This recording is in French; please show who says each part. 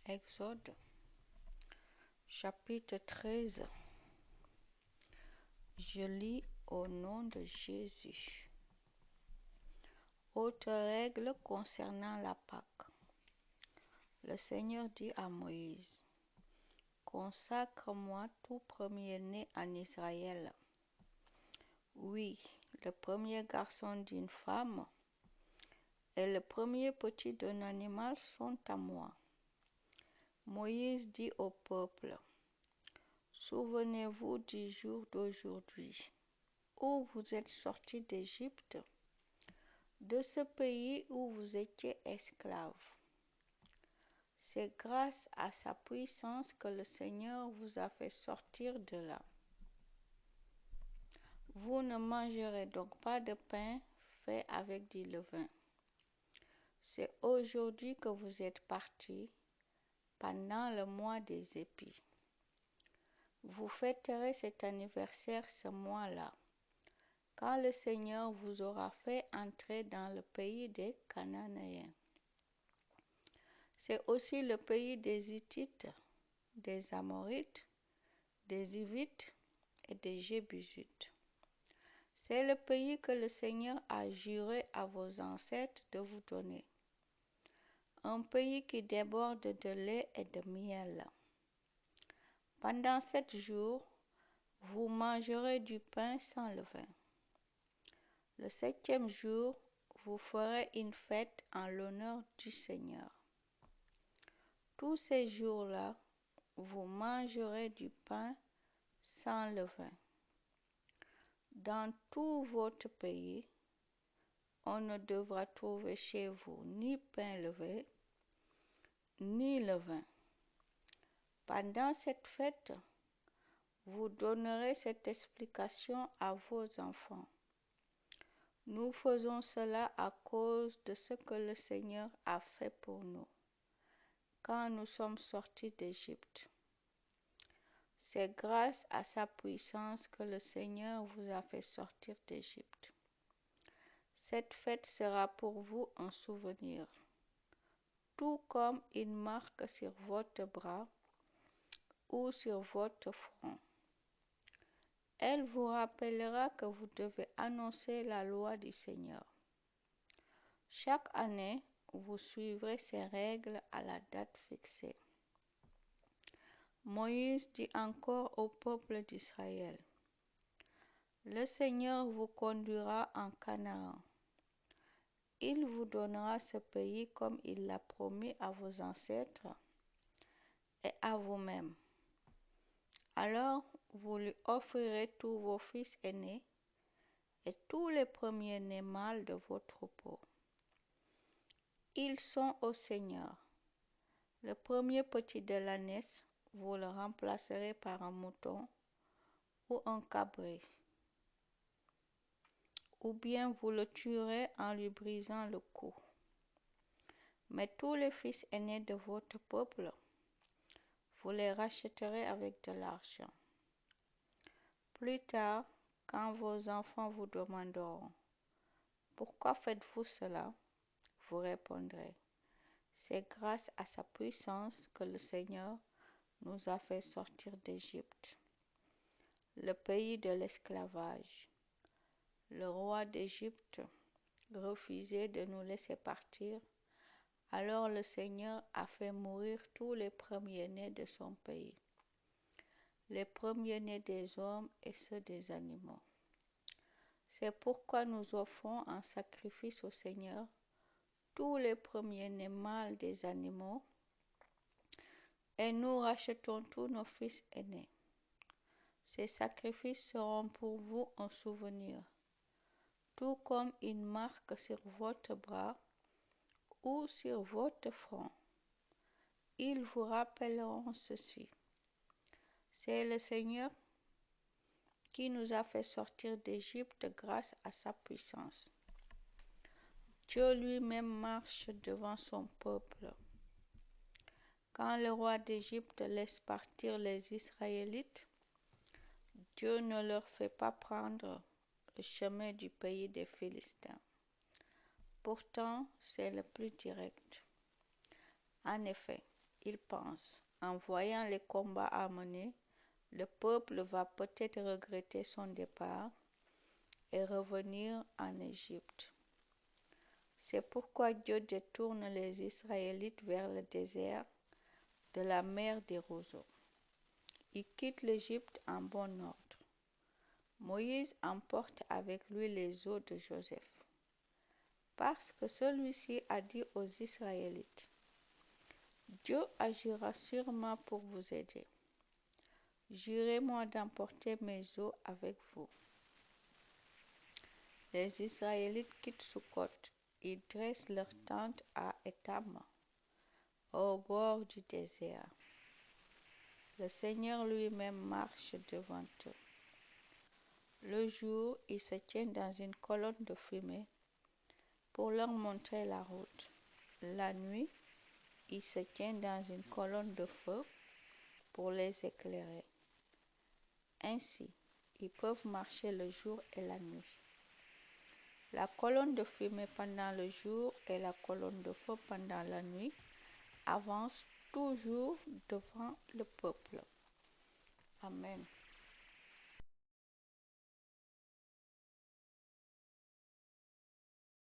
Speaker 1: Exode, chapitre 13. Je lis au nom de Jésus. Autre règle concernant la Pâque. Le Seigneur dit à Moïse, « Consacre-moi tout premier-né en Israël. Oui, le premier garçon d'une femme et le premier petit d'un animal sont à moi. » Moïse dit au peuple, « Souvenez-vous du jour d'aujourd'hui, où vous êtes sortis d'Égypte, de ce pays où vous étiez esclaves. C'est grâce à sa puissance que le Seigneur vous a fait sortir de là. Vous ne mangerez donc pas de pain fait avec du levain. C'est aujourd'hui que vous êtes partis pendant le mois des épis. Vous fêterez cet anniversaire ce mois-là, quand le Seigneur vous aura fait entrer dans le pays des Cananéens. C'est aussi le pays des Hittites, des Amorites, des Hivites et des Jébusites. C'est le pays que le Seigneur a juré à vos ancêtres de vous donner. Un pays qui déborde de lait et de miel. Pendant 7 jours, vous mangerez du pain sans levain. Le 7e jour, vous ferez une fête en l'honneur du Seigneur. Tous ces jours-là, vous mangerez du pain sans levain. Dans tout votre pays, on ne devra trouver chez vous ni pain levé, ni levain. Pendant cette fête, vous donnerez cette explication à vos enfants. Nous faisons cela à cause de ce que le Seigneur a fait pour nous quand nous sommes sortis d'Égypte. C'est grâce à sa puissance que le Seigneur vous a fait sortir d'Égypte. Cette fête sera pour vous un souvenir, tout comme une marque sur votre bras ou sur votre front. Elle vous rappellera que vous devez annoncer la loi du Seigneur. Chaque année, vous suivrez ces règles à la date fixée. Moïse dit encore au peuple d'Israël, « Le Seigneur vous conduira en Canaan. Il vous donnera ce pays comme il l'a promis à vos ancêtres et à vous-même. Alors vous lui offrirez tous vos fils aînés et tous les premiers-nés mâles de vos troupeaux. Ils sont au Seigneur. Le premier petit de l'ânesse, vous le remplacerez par un mouton ou un cabri, ou bien vous le tuerez en lui brisant le cou. Mais tous les fils aînés de votre peuple, vous les rachèterez avec de l'argent. Plus tard, quand vos enfants vous demanderont « Pourquoi faites-vous cela ?» vous répondrez « C'est grâce à sa puissance que le Seigneur nous a fait sortir d'Égypte, le pays de l'esclavage. Le roi d'Égypte refusait de nous laisser partir, alors le Seigneur a fait mourir tous les premiers-nés de son pays, les premiers-nés des hommes et ceux des animaux. C'est pourquoi nous offrons en sacrifice au Seigneur tous les premiers-nés mâles des animaux et nous rachetons tous nos fils aînés. Ces sacrifices seront pour vous un souvenir, tout comme une marque sur votre bras ou sur votre front. Ils vous rappelleront ceci. C'est le Seigneur qui nous a fait sortir d'Égypte grâce à sa puissance. Dieu lui-même marche devant son peuple. Quand le roi d'Égypte laisse partir les Israélites, Dieu ne leur fait pas prendre le chemin du pays des Philistins. Pourtant, c'est le plus direct. En effet, Ils pensent, en voyant les combats à mener, le peuple va peut-être regretter son départ et revenir en Égypte. C'est pourquoi Dieu détourne les Israélites vers le désert de la mer des roseaux. Ils quittent l'Égypte en bon ordre. Moïse emporte avec lui les os de Joseph, parce que celui-ci a dit aux Israélites, Dieu agira sûrement pour vous aider. Jurez-moi d'emporter mes os avec vous. Les Israélites quittent Sukkot. Ils dressent leur tente à Étam, au bord du désert. Le Seigneur lui-même marche devant eux. Le jour, il se tient dans une colonne de fumée pour leur montrer la route. La nuit, il se tient dans une colonne de feu pour les éclairer. Ainsi, ils peuvent marcher le jour et la nuit. La colonne de fumée pendant le jour et la colonne de feu pendant la nuit avancent toujours devant le peuple.